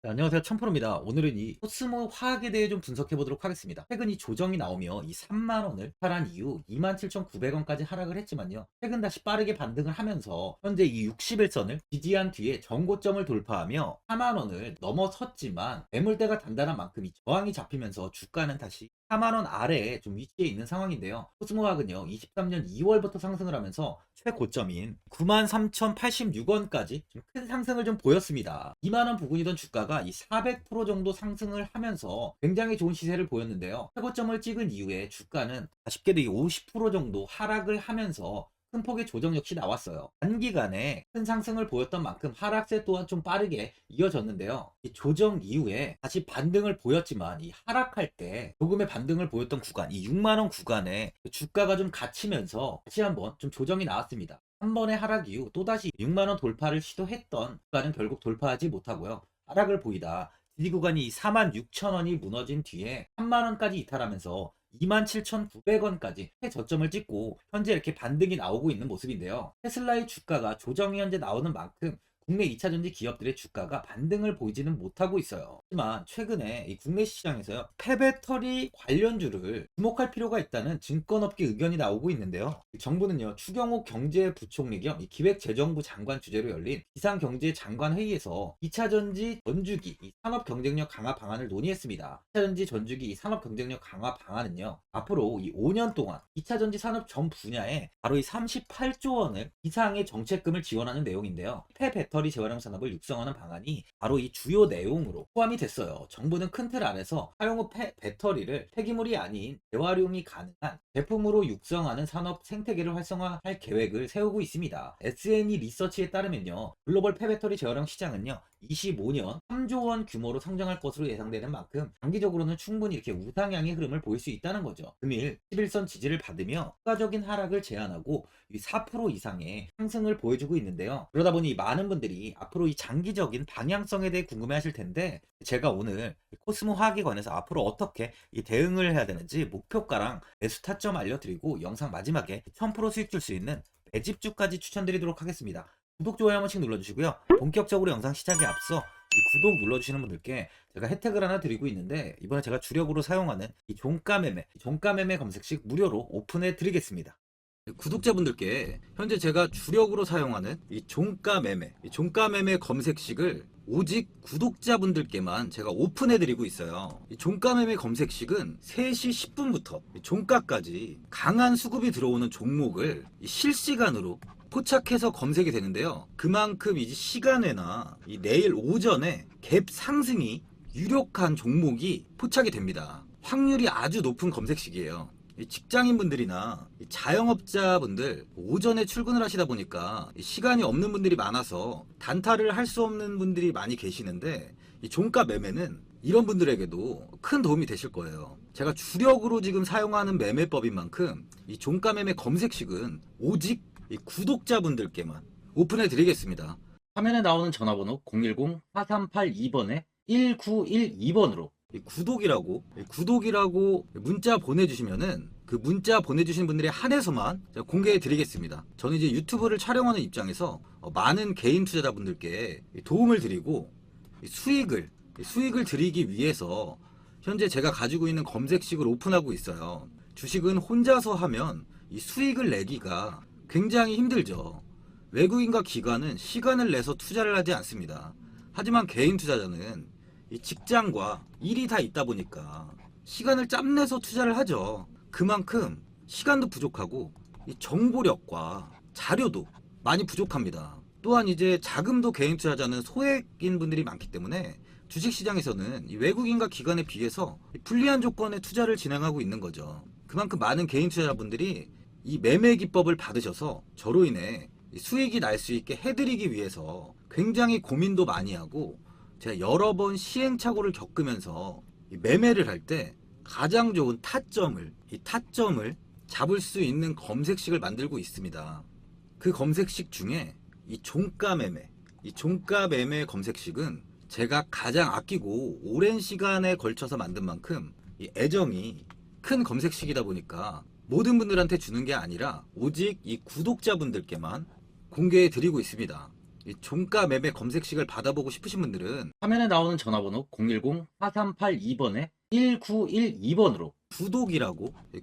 네, 안녕하세요. 천프로입니다. 오늘은 이 코스모 화학에 대해 좀 분석해 보도록 하겠습니다. 최근 이 조정이 나오며 이 3만 원을 탈한 이후 27,900원까지 하락을 했지만요. 최근 다시 빠르게 반등을 하면서 현재 이 60일선을 지지한 뒤에 전고점을 돌파하며 4만 원을 넘어섰지만 매물대가 단단한 만큼 이 저항이 잡히면서 주가는 다시 4만 원 아래에 좀 위치해 있는 상황인데요. 코스모학은요, 23년 2월부터 상승을 하면서 최고점인 93,086원까지 좀 큰 상승을 좀 보였습니다. 2만 원 부근이던 주가가 이 400% 정도 상승을 하면서 굉장히 좋은 시세를 보였는데요. 최고점을 찍은 이후에 주가는 아쉽게도 이 50% 정도 하락을 하면서 큰 폭의 조정 역시 나왔어요. 단기간에 큰 상승을 보였던 만큼 하락세 또한 좀 빠르게 이어졌는데요. 이 조정 이후에 다시 반등을 보였지만 이 하락할 때 조금의 반등을 보였던 구간, 이 6만원 구간에 주가가 좀 갇히면서 다시 한번 좀 조정이 나왔습니다. 한 번의 하락 이후 또다시 6만원 돌파를 시도했던 구간은 결국 돌파하지 못하고요. 하락을 보이다 지지 구간이 46,000원이 무너진 뒤에 3만원까지 이탈하면서 27,900원까지 최저점을 찍고 현재 이렇게 반등이 나오고 있는 모습인데요. 테슬라의 주가가 조정이 현재 나오는 만큼 국내 2차전지 기업들의 주가가 반등을 보이지는 못하고 있어요. 하지만 최근에 이 국내 시장에서요, 폐배터리 관련주를 주목할 필요가 있다는 증권업계 의견이 나오고 있는데요. 정부는요, 추경호 경제부총리 겸 기획재정부 장관 주재로 열린 비상경제장관회의에서 2차전지 전주기 산업 경쟁력 강화 방안을 논의했습니다. 2차전지 전주기 산업 경쟁력 강화 방안은요, 앞으로 이 5년 동안 2차전지 산업 전 분야에 바로 이 38조 원을 이상의 정책금을 지원하는 내용인데요. 폐배터리 재활용 산업을 육성하는 방안이 바로 이 주요 내용으로 포함이 됐어요. 정부는 큰 틀 안에서 사용 후 배터리를 폐기물이 아닌 재활용이 가능한 제품으로 육성하는 산업 생태계를 활성화할 계획을 세우고 있습니다. S&E 리서치에 따르면요, 글로벌 폐배터리 재활용 시장은요, 25년 3조 원 규모로 성장할 것으로 예상되는 만큼 장기적으로는 충분히 이렇게 우상향의 흐름을 보일 수 있다는 거죠. 금일 11선 지지를 받으며 추가적인 하락을 제한하고 4% 이상의 상승을 보여주고 있는데요. 그러다 보니 많은 분들이 앞으로 이 장기적인 방향성에 대해 궁금해 하실 텐데, 제가 오늘 코스모 화학에 관해서 앞으로 어떻게 이 대응을 해야 되는지 목표가랑 매수 타점 알려드리고 영상 마지막에 1000% 수익 줄 수 있는 매집주까지 추천드리도록 하겠습니다. 구독, 좋아요 한 번씩 눌러주시고요. 본격적으로 영상 시작에 앞서 이 구독 눌러주시는 분들께 제가 혜택을 하나 드리고 있는데, 이번에 제가 주력으로 사용하는 이 종가매매 검색식 무료로 오픈해 드리겠습니다. 구독자분들께 현재 제가 주력으로 사용하는 이 종가매매 검색식을 오직 구독자분들께만 제가 오픈해드리고 있어요. 이 종가매매 검색식은 3시 10분부터 종가까지 강한 수급이 들어오는 종목을 실시간으로 포착해서 검색이 되는데요. 그만큼 이제 시간에나 이 내일 오전에 갭 상승이 유력한 종목이 포착이 됩니다. 확률이 아주 높은 검색식이에요. 직장인분들이나 자영업자분들 오전에 출근을 하시다 보니까 시간이 없는 분들이 많아서 단타를 할 수 없는 분들이 많이 계시는데, 이 종가 매매는 이런 분들에게도 큰 도움이 되실 거예요. 제가 주력으로 지금 사용하는 매매법인 만큼 이 종가 매매 검색식은 오직 이 구독자분들께만 오픈해 드리겠습니다. 화면에 나오는 전화번호 010-4382번에 1912번으로 구독이라고 문자 보내주시면은 그 문자 보내주신 분들에 한해서만 제가 공개해 드리겠습니다. 저는 이제 유튜브를 촬영하는 입장에서 많은 개인 투자자분들께 도움을 드리고 수익을 드리기 위해서 현재 제가 가지고 있는 검색식을 오픈하고 있어요. 주식은 혼자서 하면 이 수익을 내기가 굉장히 힘들죠. 외국인과 기관은 시간을 내서 투자를 하지 않습니다. 하지만 개인 투자자는 이 직장과 일이 다 있다 보니까 시간을 짬내서 투자를 하죠. 그만큼 시간도 부족하고 이 정보력과 자료도 많이 부족합니다. 또한 이제 자금도 개인 투자자는 소액인 분들이 많기 때문에 주식시장에서는 이 외국인과 기관에 비해서 불리한 조건에 투자를 진행하고 있는 거죠. 그만큼 많은 개인 투자자분들이 이 매매 기법을 받으셔서 저로 인해 수익이 날 수 있게 해드리기 위해서 굉장히 고민도 많이 하고, 제가 여러 번 시행착오를 겪으면서 매매를 할 때 가장 좋은 타점을 잡을 수 있는 검색식을 만들고 있습니다. 그 검색식 중에 이 종가 매매 검색식은 제가 가장 아끼고 오랜 시간에 걸쳐서 만든 만큼 이 애정이 큰 검색식이다 보니까 모든 분들한테 주는 게 아니라 오직 이 구독자분들께만 공개해 드리고 있습니다. 이 종가 매매 검색식을 받아보고 싶으신 분들은 화면에 나오는 전화번호 010-4382번에 1912번으로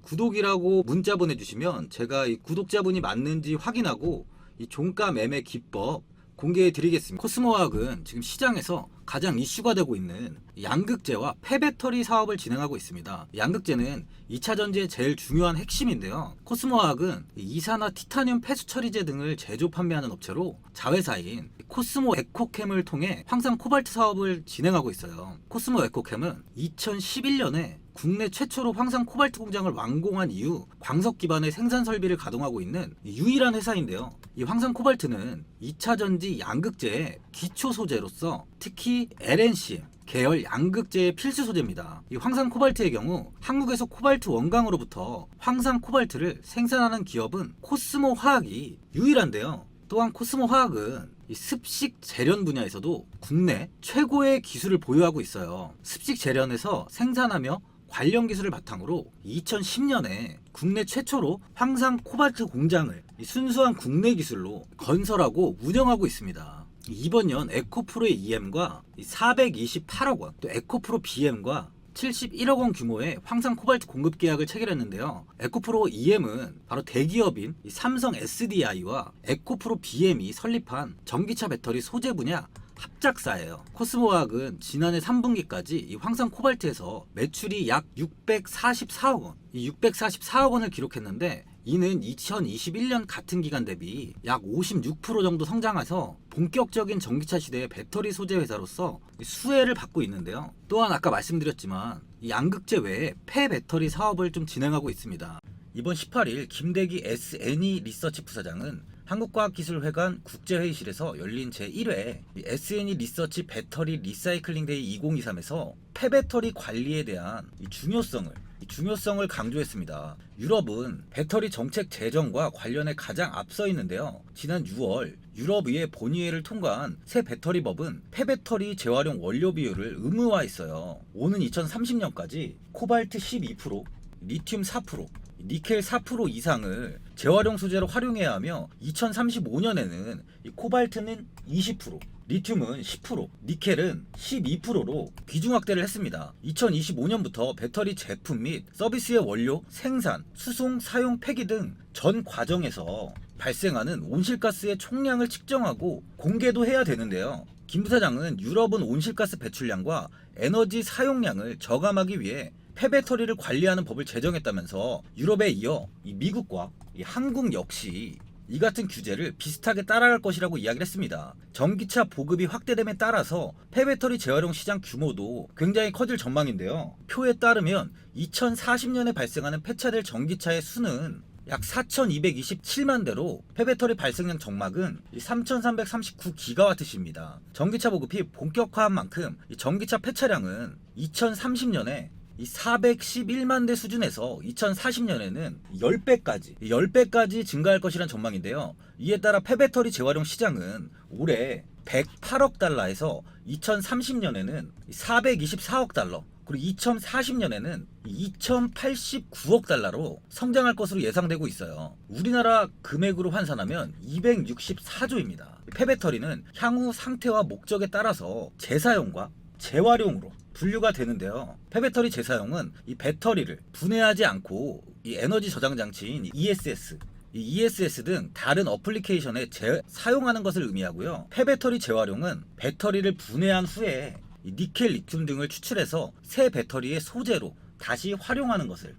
구독이라고 문자 보내주시면 제가 이 구독자분이 맞는지 확인하고 이 종가 매매 기법 공개해 드리겠습니다. 코스모화학은 지금 시장에서 가장 이슈가 되고 있는 양극재와 폐배터리 사업을 진행하고 있습니다. 양극재는 2차 전지의 제일 중요한 핵심인데요. 코스모화학은 이산화 티타늄 폐수 처리제 등을 제조 판매하는 업체로 자회사인 코스모 에코캠을 통해 황산 코발트 사업을 진행하고 있어요. 코스모 에코캠은 2011년에 국내 최초로 황산 코발트 공장을 완공한 이후 광석 기반의 생산 설비를 가동하고 있는 유일한 회사인데요. 이 황산 코발트는 2차 전지 양극재의 기초 소재로서 특히 LNCM 계열 양극재의 필수 소재입니다. 이 황산 코발트의 경우 한국에서 코발트 원광으로부터 황산 코발트를 생산하는 기업은 코스모 화학이 유일한데요. 또한 코스모 화학은 이 습식 재련 분야에서도 국내 최고의 기술을 보유하고 있어요. 습식 재련에서 생산하며 관련 기술을 바탕으로 2010년에 국내 최초로 황산 코발트 공장을 순수한 국내 기술로 건설하고 운영하고 있습니다. 이번 년 에코프로의 EM과 428억 원, 또 에코프로 BM과 71억 원 규모의 황산 코발트 공급 계약을 체결했는데요. 에코프로 EM은 바로 대기업인 삼성 SDI와 에코프로 BM이 설립한 전기차 배터리 소재 분야 합작사예요. 코스모화학은 지난해 3분기까지 이 황산 코발트에서 매출이 약 644억 원, 이 644억 원을 기록했는데 이는 2021년 같은 기간 대비 약 56% 정도 성장해서 본격적인 전기차 시대의 배터리 소재 회사로서 수혜를 받고 있는데요. 또한 아까 말씀드렸지만 이 양극재 외에 폐배터리 사업을 좀 진행하고 있습니다. 이번 18일 김대기 SNE 리서치 부사장은 한국과학기술회관 국제회의실에서 열린 제1회 SNE 리서치 배터리 리사이클링 데이 2023에서 폐배터리 관리에 대한 중요성을 강조했습니다. 유럽은 배터리 정책 제정과 관련해 가장 앞서 있는데요. 지난 6월 유럽의회 본의회를 통과한 새 배터리법은 폐배터리 재활용 원료 비율을 의무화했어요. 오는 2030년까지 코발트 12%, 리튬 4%, 니켈 4% 이상을 재활용 소재로 활용해야 하며 2035년에는 코발트는 20%, 리튬은 10%, 니켈은 12%로 비중 확대를 했습니다. 2025년부터 배터리 제품 및 서비스의 원료, 생산, 수송, 사용, 폐기 등 전 과정에서 발생하는 온실가스의 총량을 측정하고 공개도 해야 되는데요. 김 부사장은 유럽은 온실가스 배출량과 에너지 사용량을 저감하기 위해 폐배터리를 관리하는 법을 제정했다면서 유럽에 이어 미국과 한국 역시 이 같은 규제를 비슷하게 따라갈 것이라고 이야기를 했습니다. 전기차 보급이 확대됨에 따라서 폐배터리 재활용 시장 규모도 굉장히 커질 전망인데요. 표에 따르면 2040년에 발생하는 폐차될 전기차의 수는 약 4,227만 대로 폐배터리 발생량 정막은 3,339기가와트시입니다. 전기차 보급이 본격화한 만큼 전기차 폐차량은 2030년에 411만 대 수준에서 2040년에는 10배까지 증가할 것이란 전망인데요. 이에 따라 폐배터리 재활용 시장은 올해 108억 달러에서 2030년에는 424억 달러, 그리고 2040년에는 2089억 달러로 성장할 것으로 예상되고 있어요. 우리나라 금액으로 환산하면 264조입니다. 폐배터리는 향후 상태와 목적에 따라서 재사용과 재활용으로 분류가 되는데요. 폐배터리 재사용은 이 배터리를 분해하지 않고 이 에너지 저장 장치인 ESS, ESS 등 다른 어플리케이션에 사용하는 것을 의미하고요. 폐배터리 재활용은 배터리를 분해한 후에 니켈, 리튬 등을 추출해서 새 배터리의 소재로 다시 활용하는 것을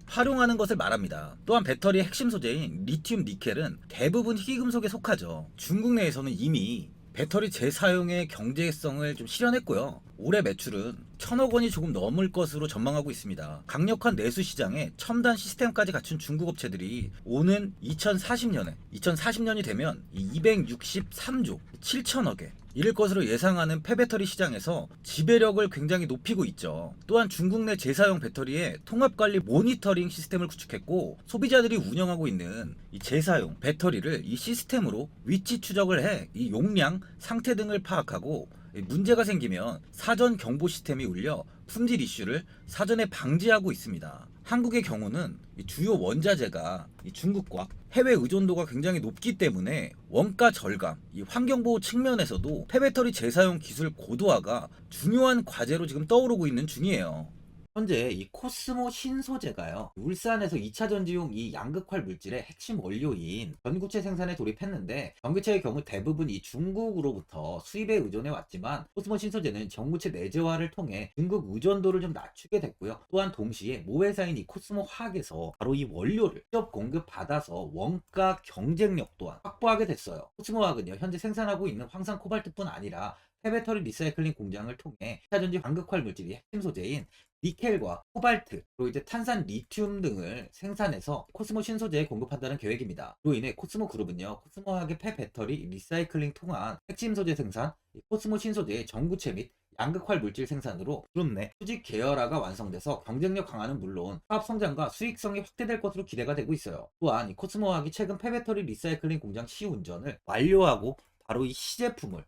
말합니다. 또한 배터리의 핵심 소재인 리튬, 니켈은 대부분 희귀금속에 속하죠. 중국 내에서는 이미 배터리 재사용의 경제성을 좀 실현했고요. 올해 매출은 1,000억 원이 조금 넘을 것으로 전망하고 있습니다. 강력한 내수 시장에 첨단 시스템까지 갖춘 중국 업체들이 오는 2040년이 되면 263조 7천억에 이를 것으로 예상하는 폐배터리 시장에서 지배력을 굉장히 높이고 있죠. 또한 중국 내 재사용 배터리의 통합관리 모니터링 시스템을 구축했고, 소비자들이 운영하고 있는 이 재사용 배터리를 이 시스템으로 위치 추적을 해 이 용량, 상태 등을 파악하고 문제가 생기면 사전 경보 시스템이 울려 품질 이슈를 사전에 방지하고 있습니다. 한국의 경우는 이 주요 원자재가 이 중국과 해외 의존도가 굉장히 높기 때문에 원가 절감, 이 환경보호 측면에서도 폐배터리 재사용 기술 고도화가 중요한 과제로 지금 떠오르고 있는 중이에요. 현재 이 코스모 신소재가요, 울산에서 2차 전지용 이 양극활 물질의 핵심 원료인 전구체 생산에 돌입했는데, 전기체의 경우 대부분 이 중국으로부터 수입에 의존해 왔지만 코스모 신소재는 전구체 내재화를 통해 중국 의존도를 좀 낮추게 됐고요. 또한 동시에 모회사인 이 코스모 화학에서 바로 이 원료를 직접 공급받아서 원가 경쟁력 또한 확보하게 됐어요. 코스모 화학은요, 현재 생산하고 있는 황산 코발트뿐 아니라 폐배터리 리사이클링 공장을 통해 2차 전지 양극활 물질이 핵심 소재인 니켈과 코발트, 그리고 이제 탄산 리튬 등을 생산해서 코스모 신소재에 공급한다는 계획입니다. 그로 인해 코스모 그룹은요, 코스모 화학의 폐배터리 리사이클링 통한 핵심 소재 생산, 코스모 신소재의 전구체 및 양극활 물질 생산으로 그룹 내 수직 계열화가 완성돼서 경쟁력 강화는 물론 사업 성장과 수익성이 확대될 것으로 기대가 되고 있어요. 또한 이 코스모 화학이 최근 폐배터리 리사이클링 공장 시운전을 완료하고 바로 이 시제품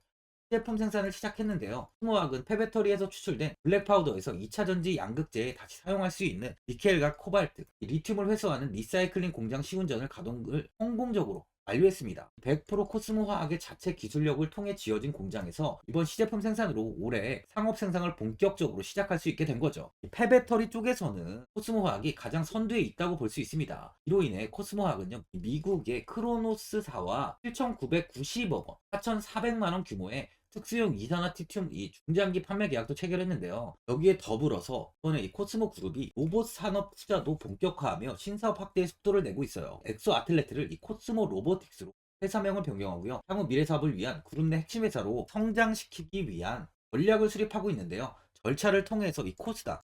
생산을 시작했는데요. 코스모화학은 폐배터리에서 추출된 블랙파우더에서 2차 전지 양극재에 다시 사용할 수 있는 니켈과 코발트, 리튬을 회수하는 리사이클링 공장 시운전을 가동을 성공적으로 완료했습니다. 100% 코스모 화학의 자체 기술력을 통해 지어진 공장에서 이번 시제품 생산으로 올해 상업 생산을 본격적으로 시작할 수 있게 된 거죠. 폐배터리 쪽에서는 코스모 화학이 가장 선두에 있다고 볼 수 있습니다. 이로 인해 코스모 화학은요, 미국의 크로노스사와 7,990억 원, 4,400만 원 규모의 특수용 이산화티튬 이 중장기 판매 계약도 체결했는데요. 여기에 더불어서 이번에 이 코스모 그룹이 로봇 산업 투자도 본격화하며 신사업 확대의 속도를 내고 있어요. 엑소 아틀레트를 이 코스모 로보틱스로 회사명을 변경하고요, 향후 미래 사업을 위한 그룹 내 핵심 회사로 성장시키기 위한 전략을 수립하고 있는데요. 절차를 통해서 이 코스닥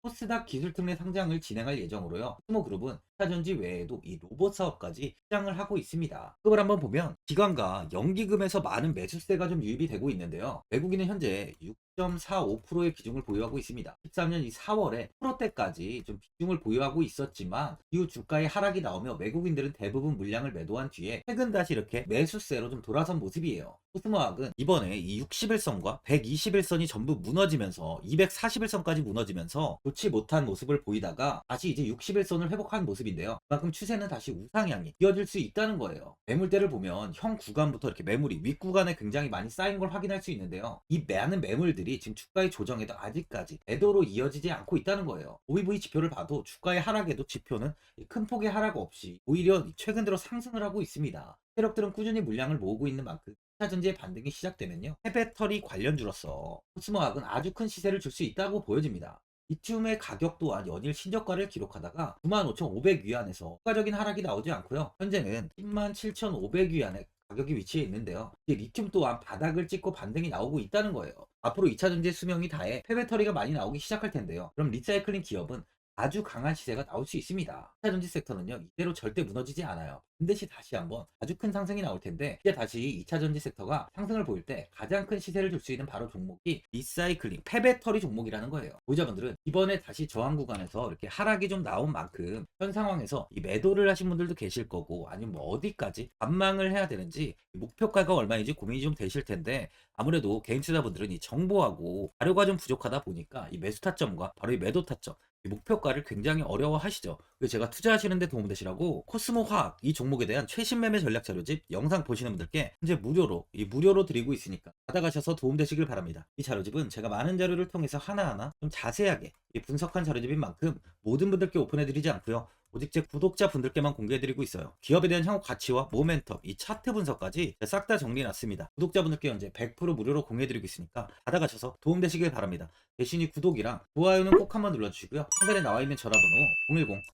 기술특례 상장을 진행할 예정으로요. 코스모그룹은 차전지 외에도 이 로봇 사업까지 시장을 하고 있습니다. 그걸 한번 보면 기관과 연기금에서 많은 매수세가 좀 유입이 되고 있는데요. 외국인은 현재 6.45%의 비중을 보유하고 있습니다. 13년 이 4월에 프로때까지 좀 비중을 보유하고 있었지만 이후 주가의 하락이 나오며 외국인들은 대부분 물량을 매도한 뒤에 최근 다시 이렇게 매수세로 좀 돌아선 모습이에요. 코스모학은 이번에 이 61선과 121선이 전부 무너지면서 241선까지 무너지면서 좋지 못한 모습을 보이다가 다시 이제 61선을 회복한 모습인데요. 그만큼 추세는 다시 우상향이 이어질 수 있다는 거예요. 매물대를 보면 현 구간부터 이렇게 매물이 윗구간에 굉장히 많이 쌓인 걸 확인할 수 있는데요. 이 많은 매물들이 지금 주가의 조정에도 아직까지 매도로 이어지지 않고 있다는 거예요. OEV 지표를 봐도 주가의 하락에도 지표는 큰 폭의 하락 없이 오히려 최근 들어 상승을 하고 있습니다. 세력들은 꾸준히 물량을 모으고 있는 만큼 차전지의 반등이 시작되면요, 폐배터리 관련주로서 코스모학은 아주 큰 시세를 줄 수 있다고 보여집니다. 리튬의 가격 또한 연일 신저가를 기록하다가 95,500위안에서 추가적인 하락이 나오지 않고요, 현재는 107,500위안의 가격이 위치해 있는데요. 리튬 또한 바닥을 찍고 반등이 나오고 있다는 거예요. 앞으로 2차 전지의 수명이 다해 폐배터리가 많이 나오기 시작할 텐데요. 그럼 리사이클링 기업은 아주 강한 시세가 나올 수 있습니다. 2차 전지 섹터는요, 이대로 절대 무너지지 않아요. 반드시 다시 한번 아주 큰 상승이 나올 텐데, 이제 다시 2차 전지 섹터가 상승을 보일 때 가장 큰 시세를 줄 수 있는 바로 종목이 리사이클링 폐배터리 종목이라는 거예요. 보유자분들은 이번에 다시 저항 구간에서 이렇게 하락이 좀 나온 만큼 현 상황에서 이 매도를 하신 분들도 계실 거고, 아니면 뭐 어디까지 반망을 해야 되는지, 목표가가 얼마인지 고민이 좀 되실 텐데, 아무래도 개인 투자분들은 이 정보하고 자료가 좀 부족하다 보니까 이 매수 타점과 바로 이 매도 타점, 이 목표가를 굉장히 어려워하시죠. 그래서 제가 투자하시는데 도움되시라고 코스모 화학 이 종목에 대한 최신 매매 전략 자료집 영상 보시는 분들께 현재 무료로 드리고 있으니까 받아가셔서 도움되시길 바랍니다. 이 자료집은 제가 많은 자료를 통해서 하나하나 좀 자세하게 분석한 자료집인 만큼 모든 분들께 오픈해드리지 않고요, 오직 제 구독자분들께만 공개해드리고 있어요. 기업에 대한 향후 가치와 모멘텀, 이 차트 분석까지 싹 다 정리해놨습니다. 구독자분들께 현재 100% 무료로 공개해드리고 있으니까 받아가셔서 도움되시길 바랍니다. 대신 이 구독이랑 좋아요는 꼭 한번 눌러주시고요. 상단에 나와있는 전화번호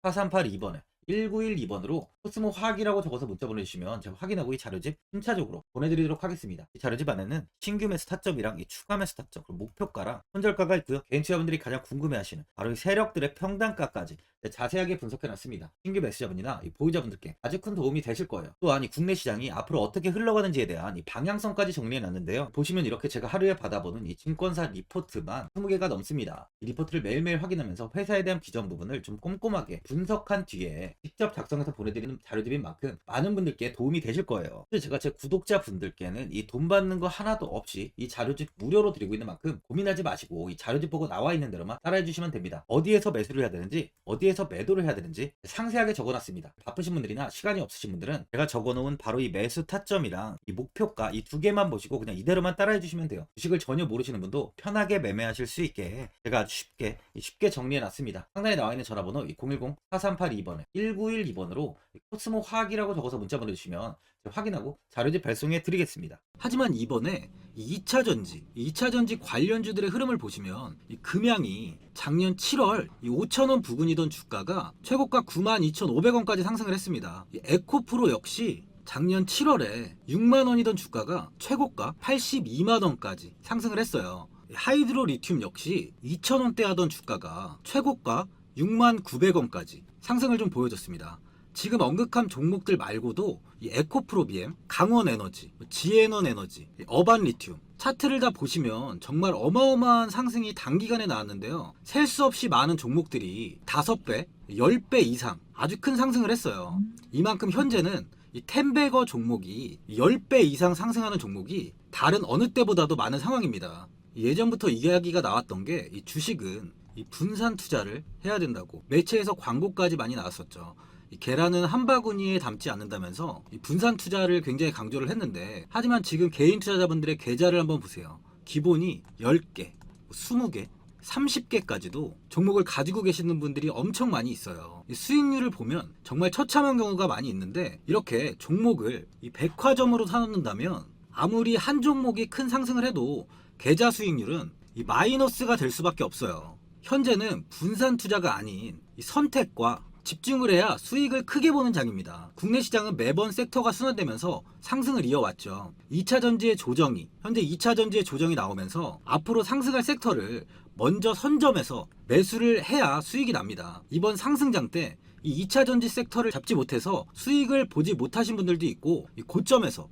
010-4382번에 1912번으로 코스모 화학이라고 적어서 문자 보내주시면 제가 확인하고 이 자료집 순차적으로 보내드리도록 하겠습니다. 이 자료집 안에는 신규 매수 타점이랑 이 추가 매수 타점, 그리고 목표가랑 손절가가 있고요. 개인 투자분들이 가장 궁금해하시는 바로 이 세력들의 평단가까지 자세하게 분석해놨습니다. 신규 매수자분이나 이 보유자분들께 아주 큰 도움이 되실 거예요. 또한 이 국내 시장이 앞으로 어떻게 흘러가는지에 대한 이 방향성까지 정리해놨는데요. 보시면 이렇게 제가 하루에 받아보는 이 증권사 리포트만 20개가 넘습니다. 이 리포트를 매일매일 확인하면서 회사에 대한 비전 부분을 좀 꼼꼼하게 분석한 뒤에 직접 작성해서 보내드리는 자료집인 만큼 많은 분들께 도움이 되실 거예요. 그래서 제가 제 구독자분들께는 이 돈 받는 거 하나도 없이 이 자료집 무료로 드리고 있는 만큼 고민하지 마시고 이 자료집 보고 나와 있는 대로만 따라해 주시면 됩니다. 어디에서 매수를 해야 되는지, 어디에 어디에서 매도를 해야 되는지 상세하게 적어놨습니다. 바쁘신 분들이나 시간이 없으신 분들은 제가 적어놓은 바로 이 매수 타점이랑 이 목표가 이 두 개만 보시고 그냥 이대로만 따라해 주시면 돼요. 주식을 전혀 모르시는 분도 편하게 매매하실 수 있게 제가 아주 쉽게 정리해놨습니다. 상단에 나와 있는 전화번호 010-4382번에 1912번으로 코스모 화학이라고 적어서 문자 보내주시면 확인하고 자료집 발송해 드리겠습니다. 하지만 이번에 2차전지 관련주들의 흐름을 보시면 이 금양이 작년 7월 5,000원 부근이던 주가가 최고가 92,500원까지 상승을 했습니다. 이 에코프로 역시 작년 7월에 6만원이던 주가가 최고가 82만원까지 상승을 했어요. 하이드로 리튬 역시 2,000원대 하던 주가가 최고가 69,900원까지 상승을 좀 보여줬습니다. 지금 언급한 종목들 말고도 이 에코프로비엠, 강원에너지, 지에너에너지, 어반리튬 차트를 다 보시면 정말 어마어마한 상승이 단기간에 나왔는데요. 셀 수 없이 많은 종목들이 5배, 10배 이상 아주 큰 상승을 했어요. 이만큼 현재는 이 텐베거 종목이 10배 이상 상승하는 종목이 다른 어느 때보다도 많은 상황입니다. 예전부터 이야기가 나왔던 게 이 주식은 이 분산 투자를 해야 된다고 매체에서 광고까지 많이 나왔었죠. 이 계란은 한 바구니에 담지 않는다면서 이 분산 투자를 굉장히 강조를 했는데, 하지만 지금 개인 투자자분들의 계좌를 한번 보세요. 기본이 10개, 20개, 30개까지도 종목을 가지고 계시는 분들이 엄청 많이 있어요. 이 수익률을 보면 정말 처참한 경우가 많이 있는데, 이렇게 종목을 이 백화점으로 사놓는다면 아무리 한 종목이 큰 상승을 해도 계좌 수익률은 이 마이너스가 될 수밖에 없어요. 현재는 분산 투자가 아닌 이 선택과 집중을 해야 수익을 크게 보는 장입니다. 국내 시장은 매번 섹터가 순환되면서 상승을 이어왔죠. 2차 전지의 조정이, 현재 2차 전지의 조정이 나오면서 앞으로 상승할 섹터를 먼저 선점해서 매수를 해야 수익이 납니다. 이번 상승장 때 이 2차 전지 섹터를 잡지 못해서 수익을 보지 못하신 분들도 있고, 이 고점에서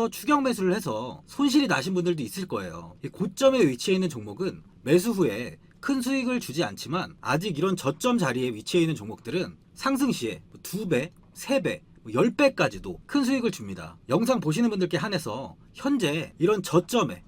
추격 매수를 해서 손실이 나신 분들도 있을 거예요. 이 고점에 위치해 있는 종목은 매수 후에 큰 수익을 주지 않지만, 아직 이런 저점 자리에 위치해 있는 종목들은 상승 시에 2배, 3배, 10배까지도 큰 수익을 줍니다. 영상 보시는 분들께 한해서 현재 이런 저점에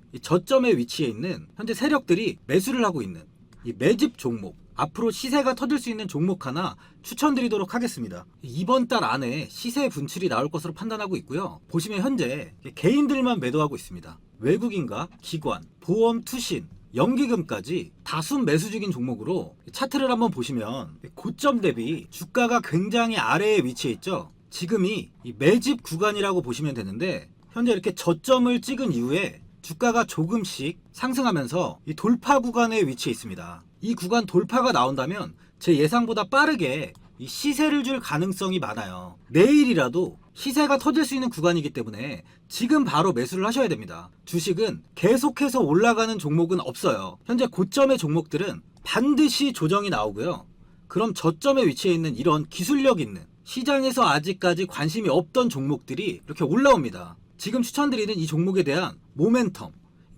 위치해 있는 현재 세력들이 매수를 하고 있는 이 매집 종목, 앞으로 시세가 터질 수 있는 종목 하나 추천드리도록 하겠습니다. 이번 달 안에 시세 분출이 나올 것으로 판단하고 있고요. 보시면 현재 개인들만 매도하고 있습니다. 외국인과 기관, 보험, 투신, 연기금까지 다수 매수 중인 종목으로 차트를 한번 보시면 고점 대비 주가가 굉장히 아래에 위치해 있죠. 지금이 이 매집 구간이라고 보시면 되는데, 현재 이렇게 저점을 찍은 이후에 주가가 조금씩 상승하면서 이 돌파 구간에 위치해 있습니다. 이 구간 돌파가 나온다면 제 예상보다 빠르게 이 시세를 줄 가능성이 많아요. 내일이라도 시세가 터질 수 있는 구간이기 때문에 지금 바로 매수를 하셔야 됩니다. 주식은 계속해서 올라가는 종목은 없어요. 현재 고점의 종목들은 반드시 조정이 나오고요. 그럼 저점에 위치해 있는 이런 기술력 있는, 시장에서 아직까지 관심이 없던 종목들이 이렇게 올라옵니다. 지금 추천드리는 이 종목에 대한 모멘텀,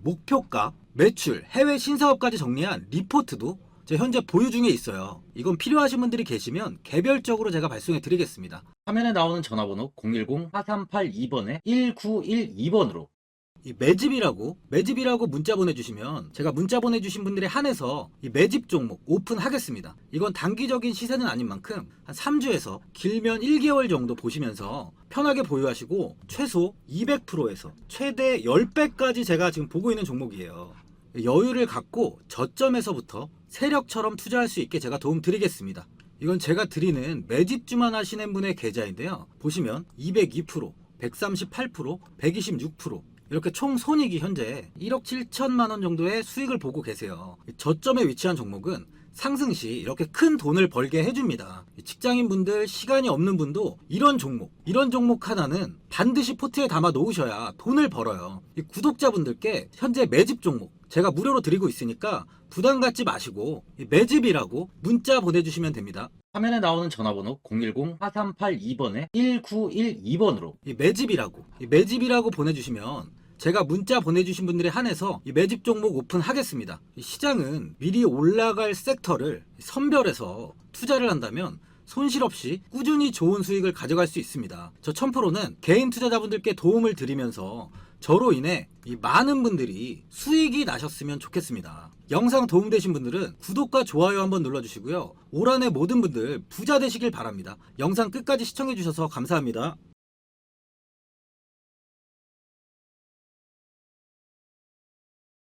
목표가, 매출, 해외 신사업까지 정리한 리포트도 제 현재 보유 중에 있어요. 이건 필요하신 분들이 계시면 개별적으로 제가 발송해 드리겠습니다. 화면에 나오는 전화번호 010-4382번에 1912번으로 이 매집이라고 문자 보내주시면 제가 문자 보내주신 분들에 한해서 이 매집 종목 오픈하겠습니다. 이건 단기적인 시세는 아닌 만큼 한 3주에서 길면 1개월 정도 보시면서 편하게 보유하시고, 최소 200%에서 최대 10배까지 제가 지금 보고 있는 종목이에요. 여유를 갖고 저점에서부터 세력처럼 투자할 수 있게 제가 도움 드리겠습니다. 이건 제가 드리는 매집주만 하시는 분의 계좌인데요. 보시면 202%, 138%, 126%, 이렇게 총 손익이 현재 1억 7천만 원 정도의 수익을 보고 계세요. 저점에 위치한 종목은 상승 시 이렇게 큰 돈을 벌게 해줍니다. 직장인분들, 시간이 없는 분도 이런 종목 하나는 반드시 포트에 담아 놓으셔야 돈을 벌어요. 구독자분들께 현재 매집 종목 제가 무료로 드리고 있으니까 부담 갖지 마시고 매집이라고 문자 보내주시면 됩니다. 화면에 나오는 전화번호 010-4382번에 1912번으로 매집이라고 보내주시면 제가 문자 보내주신 분들에 한해서 이 매집 종목 오픈하겠습니다. 시장은 미리 올라갈 섹터를 선별해서 투자를 한다면 손실 없이 꾸준히 좋은 수익을 가져갈 수 있습니다. 저 1000%는 개인 투자자분들께 도움을 드리면서 저로 인해 이 많은 분들이 수익이 나셨으면 좋겠습니다. 영상 도움되신 분들은 구독과 좋아요 한번 눌러주시고요. 올 한해 모든 분들 부자 되시길 바랍니다. 영상 끝까지 시청해주셔서 감사합니다.